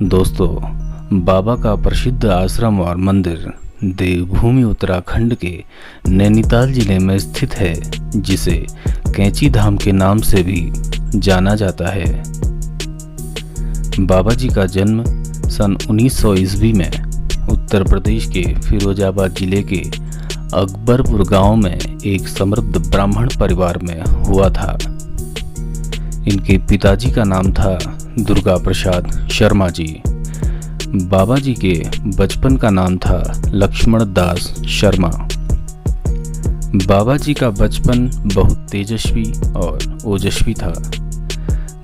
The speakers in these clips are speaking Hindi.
दोस्तों, बाबा का प्रसिद्ध आश्रम और मंदिर देवभूमि उत्तराखंड के नैनीताल जिले में स्थित है, जिसे कैंची धाम के नाम से भी जाना जाता है। बाबा जी का जन्म सन 1900 ईस्वी में उत्तर प्रदेश के फिरोजाबाद जिले के अकबरपुर गांव में एक समृद्ध ब्राह्मण परिवार में हुआ था। इनके पिताजी का नाम था दुर्गा प्रसाद शर्मा जी। बाबा जी के बचपन का नाम था लक्ष्मण दास शर्मा। बाबा जी का बचपन बहुत तेजस्वी और ओजस्वी था।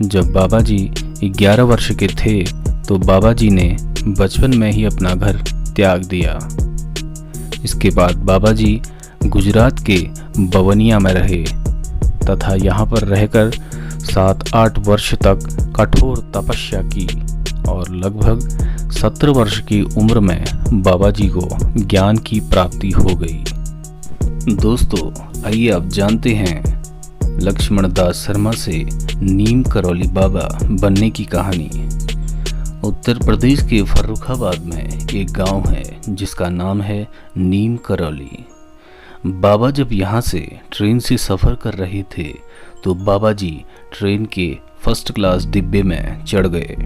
जब बाबा जी 11 वर्ष के थे तो बाबा जी ने बचपन में ही अपना घर त्याग दिया। इसके बाद बाबा जी गुजरात के बवनिया में रहे तथा यहाँ पर रहकर 7-8 वर्ष तक कठोर तपस्या की और लगभग 17 वर्ष की उम्र में बाबा जी को ज्ञान की प्राप्ति हो गई। दोस्तों, आइए आप जानते हैं लक्ष्मण दास शर्मा से नीम करौली बाबा बनने की कहानी। उत्तर प्रदेश के फर्रुखाबाद में एक गांव है जिसका नाम है नीम करौली। बाबा जब यहाँ से ट्रेन से सफ़र कर रहे थे तो बाबा जी ट्रेन के फर्स्ट क्लास डिब्बे में चढ़ गए।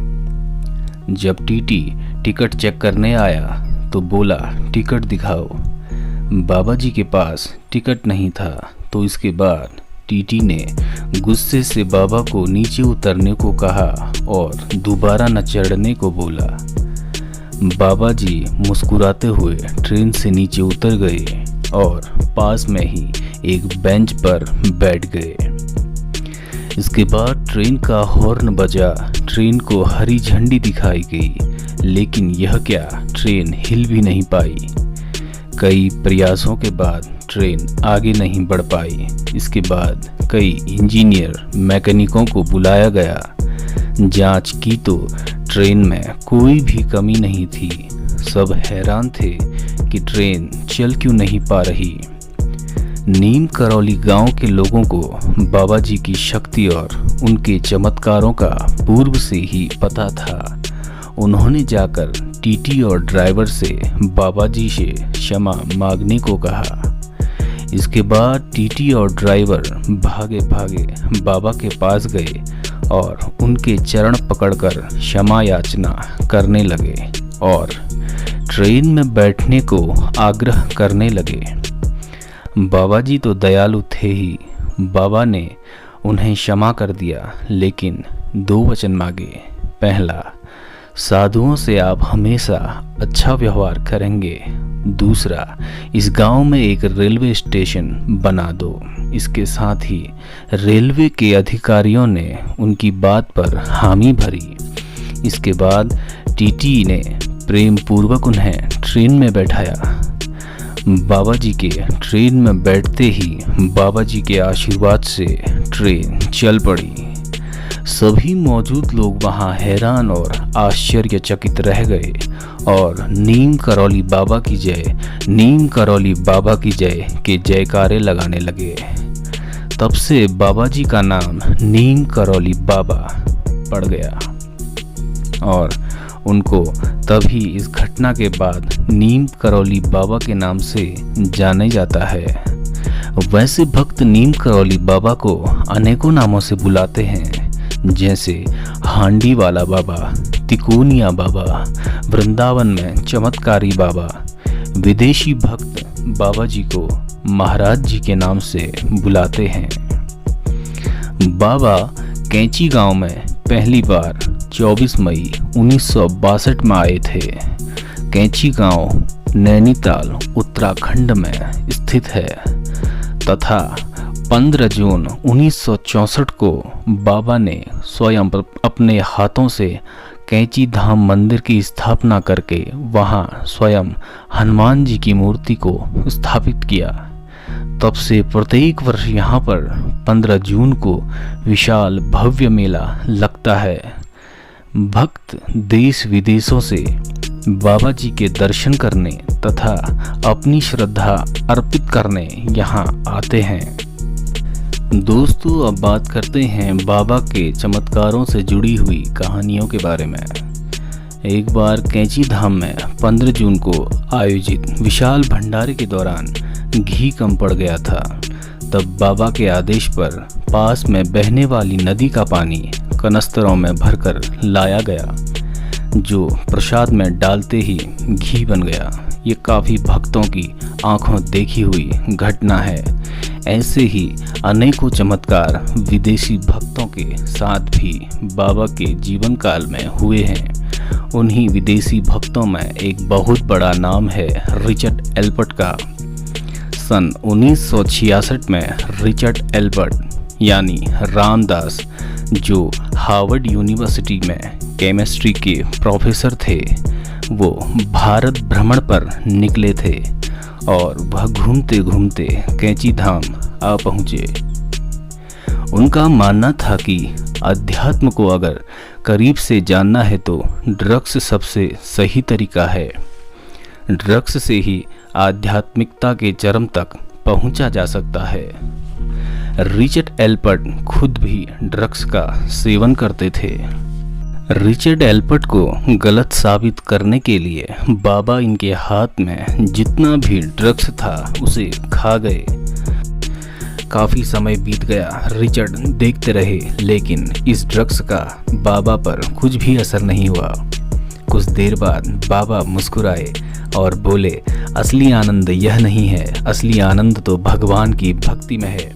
जब टीटी टिकट चेक करने आया तो बोला, टिकट दिखाओ। बाबा जी के पास टिकट नहीं था तो इसके बाद टीटी ने गुस्से से बाबा को नीचे उतरने को कहा और दोबारा न चढ़ने को बोला। बाबा जी मुस्कुराते हुए ट्रेन से नीचे उतर गए और पास में ही एक बेंच पर बैठ गए। इसके बाद ट्रेन का हॉर्न बजा, ट्रेन को हरी झंडी दिखाई गई, लेकिन यह क्या, ट्रेन हिल भी नहीं पाई। कई प्रयासों के बाद ट्रेन आगे नहीं बढ़ पाई। इसके बाद कई इंजीनियर मैकेनिकों को बुलाया गया। जांच की तो ट्रेन में कोई भी कमी नहीं थी। सब हैरान थे कि ट्रेन चल क्यों नहीं पा रही। नीम करौली गांव के लोगों को बाबा जी की शक्ति और उनके चमत्कारों का पूर्व से ही पता था। उन्होंने जाकर टीटी और ड्राइवर से बाबा जी से क्षमा मांगने को कहा। इसके बाद टीटी और ड्राइवर भागे भागे बाबा के पास गए और उनके चरण पकड़कर क्षमा याचना करने लगे और ट्रेन में बैठने को आग्रह करने लगे। बाबा जी तो दयालु थे ही। बाबा ने उन्हें क्षमा कर दिया, लेकिन 2 वचन मांगे। पहला, साधुओं से आप हमेशा अच्छा व्यवहार करेंगे। दूसरा, इस गांव में एक रेलवे स्टेशन बना दो। इसके साथ ही रेलवे के अधिकारियों ने उनकी बात पर हामी भरी। इसके बाद टीटी ने प्रेम पूर्वक उन्हें ट्रेन में बैठाया। बाबा जी के ट्रेन में बैठते ही बाबा जी के आशीर्वाद से ट्रेन चल पड़ी। सभी मौजूद लोग वहां हैरान और आश्चर्यचकित रह गए और नीम करौली बाबा की जय, नीम करौली बाबा की जय के जयकारे लगाने लगे। तब से बाबा जी का नाम नीम करौली बाबा पड़ गया और उनको तभी इस घटना के बाद नीम करौली बाबा के नाम से जाना जाता है। वैसे भक्त नीम करौली बाबा को अनेकों नामों से बुलाते हैं, जैसे हांडी वाला बाबा, तिकोनिया बाबा, वृंदावन में चमत्कारी बाबा। विदेशी भक्त बाबा जी को महाराज जी के नाम से बुलाते हैं। बाबा कैंची गांव में पहली बार 24 मई 1962 में आए थे। कैंची गांव नैनीताल उत्तराखंड में स्थित है तथा 15 जून 1964 को बाबा ने स्वयं अपने हाथों से कैंची धाम मंदिर की स्थापना करके वहां स्वयं हनुमान जी की मूर्ति को स्थापित किया। तब से प्रत्येक वर्ष यहाँ पर 15 जून को विशाल भव्य मेला लगता है। भक्त देश विदेशों से बाबा जी के दर्शन करने तथा अपनी श्रद्धा अर्पित करने यहाँ आते हैं। दोस्तों, अब बात करते हैं बाबा के चमत्कारों से जुड़ी हुई कहानियों के बारे में। एक बार कैंची धाम में 15 जून को आयोजित विशाल भंडारे के दौरान घी कम पड़ गया था। तब बाबा के आदेश पर पास में बहने वाली नदी का पानी कनस्तरों में भरकर लाया गया, जो प्रसाद में डालते ही घी बन गया। ये काफ़ी भक्तों की आंखों देखी हुई घटना है। ऐसे ही अनेकों चमत्कार विदेशी भक्तों के साथ भी बाबा के जीवन काल में हुए हैं। उन्हीं विदेशी भक्तों में एक बहुत बड़ा नाम है रिचर्ड एल्बर्ट का। सन 1966 में रिचर्ड एल्बर्ट यानी रामदास, जो हार्वर्ड यूनिवर्सिटी में केमिस्ट्री के प्रोफेसर थे, वो भारत भ्रमण पर निकले थे और वह घूमते घूमते कैंची धाम आ पहुँचे। उनका मानना था कि अध्यात्म को अगर करीब से जानना है तो ड्रग्स सबसे सही तरीका है। ड्रग्स से ही आध्यात्मिकता के चरम तक पहुंचा जा सकता है। रिचर्ड एल्बर्ट खुद भी ड्रग्स का सेवन करते थे। रिचर्ड एल्बर्ट को गलत साबित करने के लिए बाबा इनके हाथ में जितना भी ड्रग्स था उसे खा गए। काफ़ी समय बीत गया, रिचर्ड देखते रहे, लेकिन इस ड्रग्स का बाबा पर कुछ भी असर नहीं हुआ। कुछ देर बाद बाबा मुस्कुराए और बोले, असली आनंद यह नहीं है, असली आनंद तो भगवान की भक्ति में है।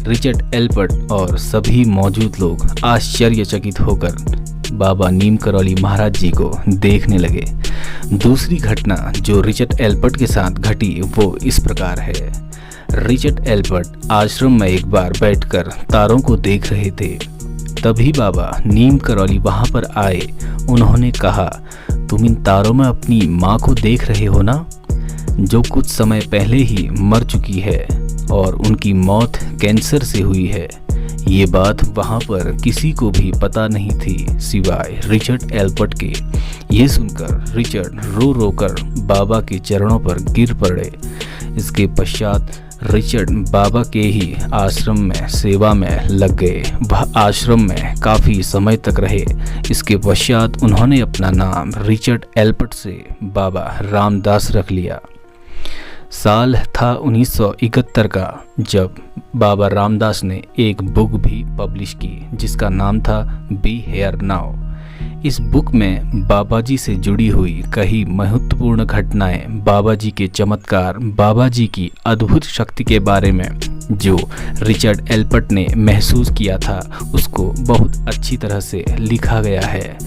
रिचर्ड एल्बर्ट और सभी मौजूद लोग आश्चर्यचकित होकर बाबा नीम करौली महाराज जी को देखने लगे। दूसरी घटना जो रिचर्ड एल्बर्ट के साथ घटी वो इस प्रकार है। रिचर्ड एल्बर्ट आश्रम में एक बार बैठकर तारों को देख रहे थे। तभी बाबा नीम करौली वहां पर आए। उन्होंने कहा, तुम इन तारों में अपनी माँ को देख रहे हो ना, जो कुछ समय पहले ही मर चुकी है और उनकी मौत कैंसर से हुई है। ये बात वहाँ पर किसी को भी पता नहीं थी सिवाय रिचर्ड एल्बर्ट के। ये सुनकर रिचर्ड रो रो कर बाबा के चरणों पर गिर पड़े। इसके पश्चात रिचर्ड बाबा के ही आश्रम में सेवा में लग गए। वह आश्रम में काफ़ी समय तक रहे। इसके पश्चात उन्होंने अपना नाम रिचर्ड एल्बर्ट से बाबा रामदास रख लिया। साल था 1971 का, जब बाबा रामदास ने एक बुक भी पब्लिश की जिसका नाम था बी हेयर नाउ। इस बुक में बाबा जी से जुड़ी हुई कई महत्वपूर्ण घटनाएं, बाबा जी के चमत्कार, बाबा जी की अद्भुत शक्ति के बारे में जो रिचर्ड एल्बर्ट ने महसूस किया था, उसको बहुत अच्छी तरह से लिखा गया है।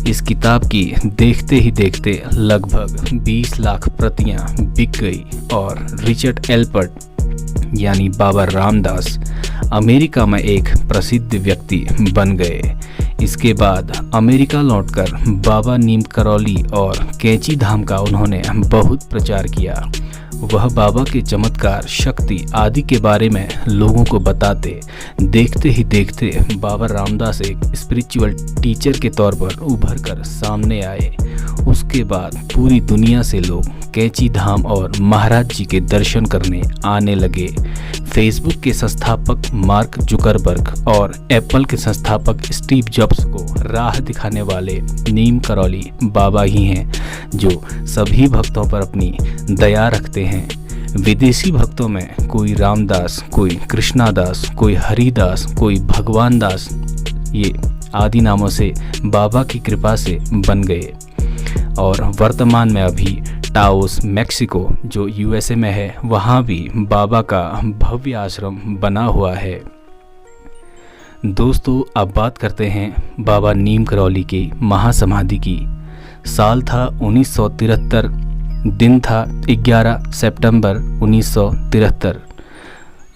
इस किताब की देखते ही देखते लगभग 20 लाख प्रतियां बिक गई और रिचर्ड एल्बर्ट यानी बाबा रामदास अमेरिका में एक प्रसिद्ध व्यक्ति बन गए। इसके बाद अमेरिका लौटकर बाबा नीम करौली और कैंची धाम का उन्होंने बहुत प्रचार किया। वह बाबा के चमत्कार, शक्ति आदि के बारे में लोगों को बताते। देखते ही देखते बाबा रामदास एक स्पिरिचुअल टीचर के तौर पर उभर कर सामने आए। उसके बाद पूरी दुनिया से लोग कैंची धाम और महाराज जी के दर्शन करने आने लगे। फेसबुक के संस्थापक मार्क जुकरबर्ग और एप्पल के संस्थापक स्टीव जॉब्स को राह दिखाने वाले नीम करौली बाबा ही हैं, जो सभी भक्तों पर अपनी दया रखते हैं। विदेशी भक्तों में कोई रामदास, कोई कृष्णादास, कोई हरिदास, कोई भगवान दास, ये आदि नामों से बाबा की कृपा से बन गए। और वर्तमान में अभी टाओस मैक्सिको जो यूएसए में है, वहाँ भी बाबा का भव्य आश्रम बना हुआ है। दोस्तों, अब बात करते हैं बाबा नीम करौली की महासमाधि की। साल था 1973, दिन था 11 सितंबर 1973।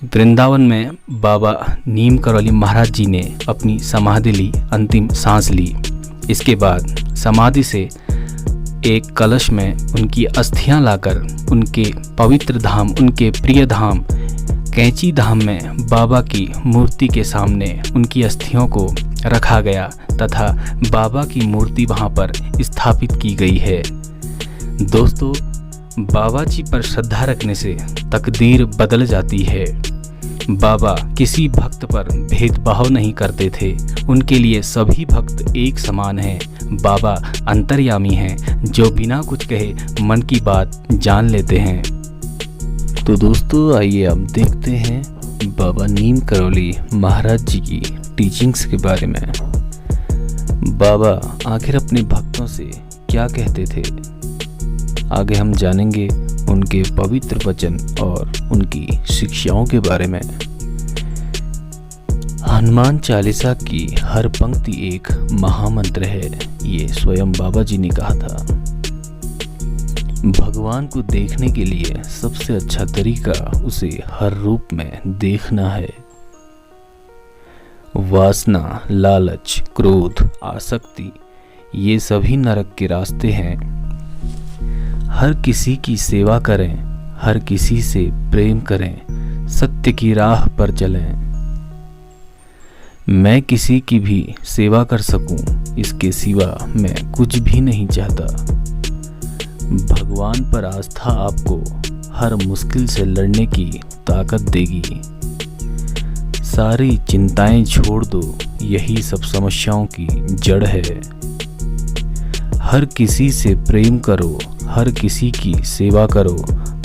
वृंदावन में बाबा नीम करौली महाराज जी ने अपनी समाधि ली, अंतिम सांस ली। इसके बाद समाधि से एक कलश में उनकी अस्थियां लाकर उनके पवित्र धाम, उनके प्रिय धाम कैंची धाम में बाबा की मूर्ति के सामने उनकी अस्थियों को रखा गया तथा बाबा की मूर्ति वहां पर स्थापित की गई है। दोस्तों, बाबा जी पर श्रद्धा रखने से तकदीर बदल जाती है। बाबा किसी भक्त पर भेदभाव नहीं करते थे। उनके लिए सभी भक्त एक समान हैं। बाबा अंतर्यामी हैं जो बिना कुछ कहे मन की बात जान लेते हैं। तो दोस्तों आइए हम देखते हैं बाबा नीम करौली महाराज जी की टीचिंग्स के बारे में। बाबा आखिर अपने भक्तों से क्या कहते थे, आगे हम जानेंगे उनके पवित्र वचन और उनकी शिक्षाओं के बारे में। हनुमान चालीसा की हर पंक्ति एक महामंत्र है, ये स्वयं बाबा जी ने कहा था। भगवान को देखने के लिए सबसे अच्छा तरीका उसे हर रूप में देखना है। वासना, लालच, क्रोध, आसक्ति ये सभी नरक के रास्ते हैं। हर किसी की सेवा करें, हर किसी से प्रेम करें, सत्य की राह पर चलें। मैं किसी की भी सेवा कर सकूं, इसके सिवा मैं कुछ भी नहीं चाहता। भगवान पर आस्था आपको हर मुश्किल से लड़ने की ताकत देगी। सारी चिंताएं छोड़ दो, यही सब समस्याओं की जड़ है। हर किसी से प्रेम करो, हर किसी की सेवा करो,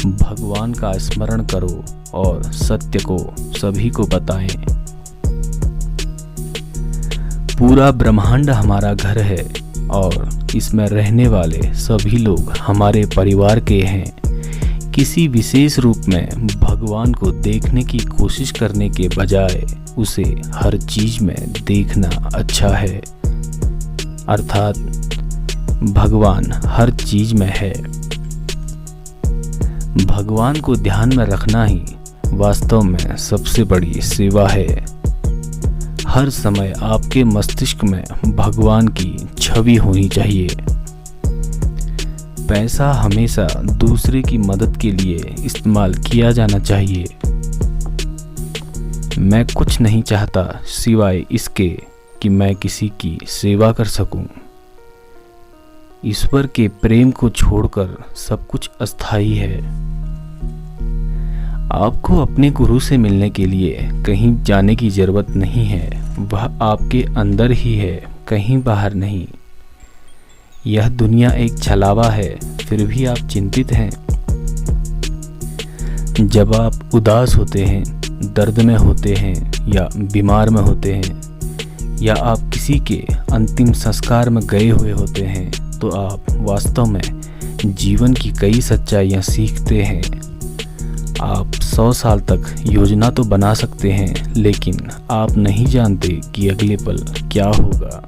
भगवान का स्मरण करो और सत्य को सभी को बताएं। पूरा ब्रह्मांड हमारा घर है और इसमें रहने वाले सभी लोग हमारे परिवार के हैं। किसी विशेष रूप में भगवान को देखने की कोशिश करने के बजाय उसे हर चीज में देखना अच्छा है। अर्थात भगवान हर चीज में है। भगवान को ध्यान में रखना ही वास्तव में सबसे बड़ी सेवा है। हर समय आपके मस्तिष्क में भगवान की छवि होनी चाहिए। पैसा हमेशा दूसरे की मदद के लिए इस्तेमाल किया जाना चाहिए। मैं कुछ नहीं चाहता सिवाय इसके कि मैं किसी की सेवा कर सकूं। ईश्वर के प्रेम को छोड़कर सब कुछ अस्थायी है। आपको अपने गुरु से मिलने के लिए कहीं जाने की जरूरत नहीं है, वह आपके अंदर ही है, कहीं बाहर नहीं। यह दुनिया एक छलावा है, फिर भी आप चिंतित हैं। जब आप उदास होते हैं, दर्द में होते हैं या बीमार में होते हैं या आप किसी के अंतिम संस्कार में गए हुए होते हैं, तो आप वास्तव में जीवन की कई सच्चाइयाँ सीखते हैं। आप 100 साल तक योजना तो बना सकते हैं, लेकिन आप नहीं जानते कि अगले पल क्या होगा।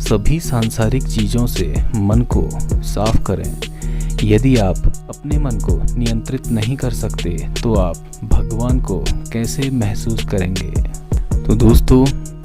सभी सांसारिक चीज़ों से मन को साफ करें। यदि आप अपने मन को नियंत्रित नहीं कर सकते, तो आप भगवान को कैसे महसूस करेंगे। तो दोस्तों